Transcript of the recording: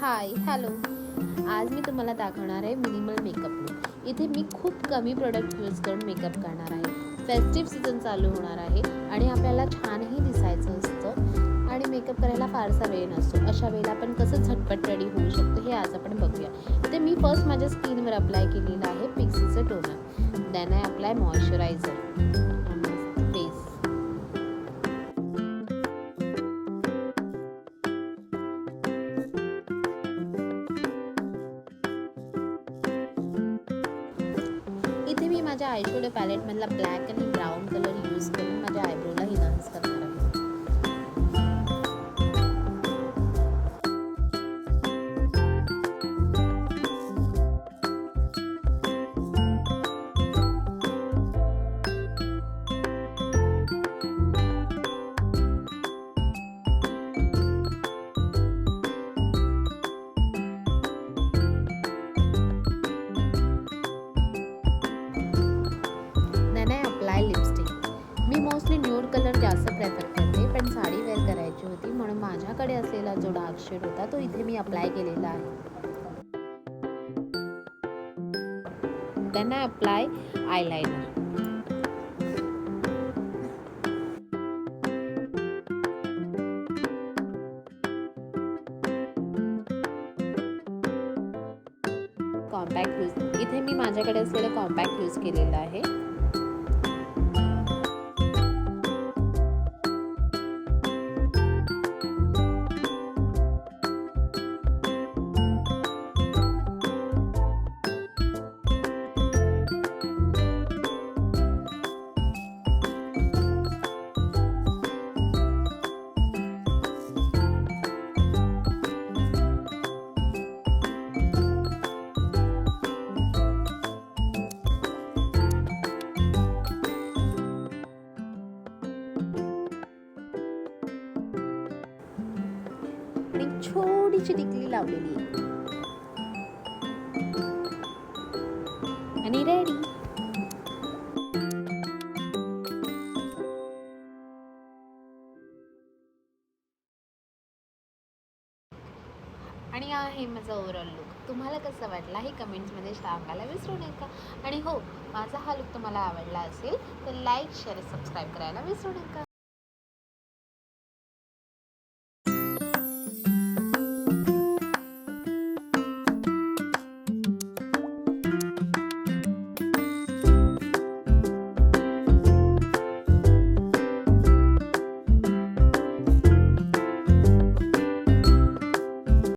Hi hello. आज मी तुम्हाला दाखवणार आहे मिनिमल मेकअप लूक. इथे मी खूप कमी प्रोडक्ट यूज करून मेकअप करणार आहे. फेस्टिव्ह सीझन चालू होणार आहे आणि आपल्याला छानही दिसायचं असतं आणि मेकअप करायला फारसा वेळ नसतो. अशा वेळेला आपण कसं झटपट रेडी होऊ शकतो हे आज आपण बघूया. इथे मी फर्स्ट माझ्या स्किनवर अप्लाय केलेलं आहे पिक्सीचं toner. Then I apply moisturiser face. इथे मी माझ्या आयशॅडो पॅलेटमधला ब्लॅक आणि ब्राऊन कलर यूज करून माझ्या आयब्रोला इन्हान्स करणार आहे. Then I apply lipstick. मी मोस्टली न्यूड कलर जास्त प्रेफर करते, पण साडी वेअर करायची होती म्हणून माझ्याकडे असलेला जो डार्क शेड होता तो इथे मी अप्लाय केलेला आहे. Then I apply eyeliner. Compact use. इथे मी माझ्याकडे असलेलं कॉम्पॅक्ट यूज केलेलं आहे. आणि छोटीशी टिकली लावलेली आहे आणि रेडी. आणि हा आहे माझा ओव्हरऑल लुक. तुम्हाला कसा वाटला हे कमेंट्समध्ये सांगायला विसरू नका. आणि हो, माझा हा लुक तुम्हाला आवडला असेल तर लाईक शेअर सबस्क्राईब करायला विसरू नका.